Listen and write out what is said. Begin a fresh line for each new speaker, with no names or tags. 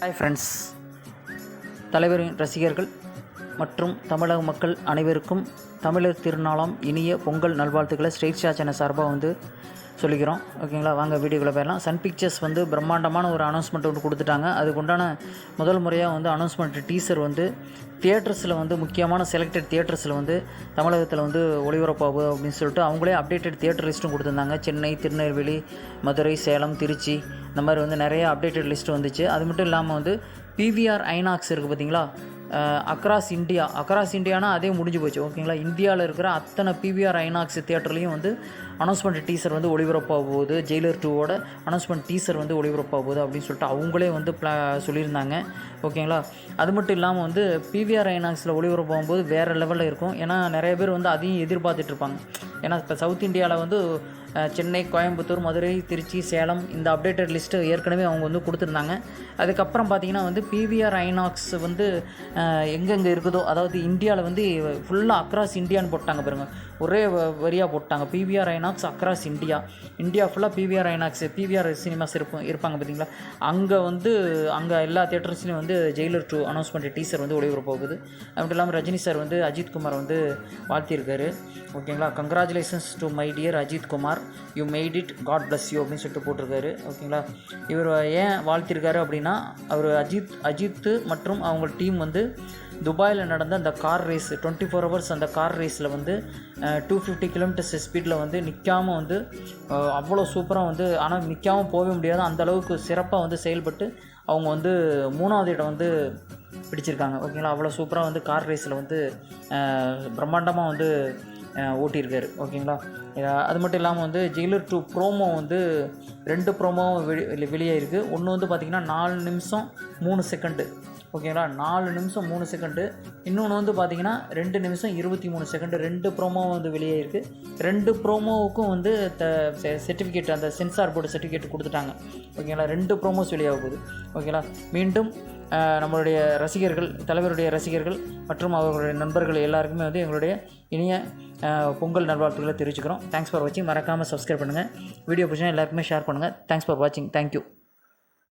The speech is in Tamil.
ஹாய் ஃப்ரெண்ட்ஸ், தலைவரின் ரசிகர்கள் மற்றும் தமிழக மக்கள் அனைவருக்கும் தமிழர் திருநாளாம் இனிய பொங்கல் நல்வாழ்த்துக்களை ஸ்ட்ரெயிட் ஷா சேனல் சார்பாக சொல்லிக்கிறோம். ஓகேங்களா, வாங்க வீடியோக்குள்ளே போயிடலாம். சன் பிக்சர்ஸ் பிரம்மாண்டமான ஒரு அனௌன்ஸ்மெண்ட் கொடுத்துட்டாங்க. அதுக்கு உண்டான முதல் முறையாக அனௌன்ஸ்மெண்ட் டீசர் தியேட்டர்ஸில் முக்கியமான செலக்டட் தியேட்டர்ஸில் தமிழகத்தில் ஒளிபரப்பாகும் அப்படின்னு சொல்லிட்டு அவங்களே அப்டேட்டட் தியேட்டர் லிஸ்ட்டும் கொடுத்துருந்தாங்க. சென்னை, திருநெல்வேலி, மதுரை, சேலம், திருச்சி, இந்த மாதிரி நிறைய அப்டேட்டட் லிஸ்ட்டு வந்துச்சு. அது மட்டும் இல்லாமல் பிவிஆர் ஐநாக்ஸ் இருக்குது பார்த்தீங்களா, அக்ராஸ் இந்தியானா அதே முடிஞ்சு போச்சு. ஓகேங்களா, இந்தியாவில் இருக்கிற அத்தனை பிவிஆர் ஐநாக்ஸ் தியேட்டர்லேயும் அனௌன்ஸ்மெண்ட் டீசர் ஒளிபரப்பாக போகுது. ஜெயிலர் 2வோட அனௌன்ஸ்மெண்ட் டீசர் ஒளிபரப்பாக போகுது அப்படின்னு சொல்லிட்டு அவங்களே சொல்லியிருந்தாங்க. ஓகேங்களா, அது மட்டும் இல்லாமல் பிவிஆர் ஐநாக்ஸில் ஒளிபரப்பாகும் போது வேறு லெவலில் இருக்கும். ஏன்னா நிறைய பேர் அதையும் எதிர்பார்த்துட்ருப்பாங்க. ஏன்னா இப்போ சவுத் இந்தியாவில் சென்னை, கோயம்புத்தூர், மதுரை, திருச்சி, சேலம் இந்த அப்டேட்டட் லிஸ்ட்டு ஏற்கனவே அவங்க கொடுத்துருந்தாங்க. அதுக்கப்புறம் பார்த்திங்கன்னா பிவிஆர் ஐநாக்ஸ் எங்கெங்கே இருக்குதோ, அதாவது இந்தியாவில் ஃபுல்லாக அக்ராஸ் இந்தியான்னு போட்டாங்க பாருங்கள், ஒரே வரியாக போட்டாங்க. பிவிஆர் ஐநாக்ஸ் அக்ராஸ் இந்தியா ஃபுல்லாக பிவிஆர் ஐநாக்ஸ், பிவிஆர் சினிமாஸ் இருப்பாங்க பார்த்தீங்களா, அங்கே எல்லா தியேட்டர்ஸ்லையும் ஜெயிலர் 2 அனௌன்ஸ்மெண்ட் டீசர் ஒளிபரப்போகுது. அது மட்டும் இல்லாமல் ரஜினி சார் அஜித் குமார் வாழ்த்தியிருக்காரு. ஓகேங்களா, congratulations to my dear Ajith Kumar, you made it, God bless you அப்படின்னு சொல்லிட்டு போட்டிருக்காரு. ஓகேங்களா, இவர் ஏன் வாழ்த்திருக்காரு அப்படின்னா, அவர் அஜித் மற்றும் அவங்க டீம் துபாயில் நடந்த அந்த கார் ரேஸ் 24 hours அந்த கார் ரேஸில் 250 kilometers ஸ்பீடில் நிற்காமல் அவ்வளோ சூப்பராக ஆனால் நிற்காமல் போகவே முடியாது, அந்தளவுக்கு சிறப்பாக செயல்பட்டு அவங்க 3வது இடம் பிடிச்சிருக்காங்க. ஓகேங்களா, அவ்வளோ சூப்பராக கார் ரேஸில் பிரம்மாண்டமாக ஓட்டியிருக்காரு. ஓகேங்களா, அது மட்டும் இல்லாமல் ஜெயிலர் 2 ப்ரோமோ 2 ப்ரோமோவும் வெளியே இருக்குது. ஒன்று பார்த்திங்கன்னா 4 நிமிஷம் 3 செகண்டு. ஓகேங்களா, 4 நிமிஷம் 3 செகண்டு. இன்னொன்று பார்த்திங்கன்னா 2 நிமிஷம் 23 செகண்டு. 2 ப்ரோமோ வெளியே இருக்குது. 2 ப்ரோமோவுக்கும் சர்டிஃபிகேட், அந்த சென்சார் போர்டு சர்டிஃபிகேட் கொடுத்துட்டாங்க. ஓகேங்களா, 2 ப்ரோமோஸ் வெளியாக போகுது. ஓகேங்களா, மீண்டும் நம்மளுடைய ரசிகர்கள், தலைவருடைய ரசிகர்கள் மற்றும் அவர்களுடைய நண்பர்கள் எல்லாருக்குமே எங்களுடைய இனிய பொங்கல் நல்வாழ்த்துக்களை தெரிவிச்சுக்கிறோம். தேங்க்ஸ் ஃபார் வாட்சிங். மறக்காமல் சப்ஸ்கிரைப் பண்ணுங்கள். வீடியோ பிடிச்சா எல்லாருக்குமே ஷேர் பண்ணுங்கள். தேங்க்ஸ் ஃபார் வாட்சிங். தேங்க்யூ.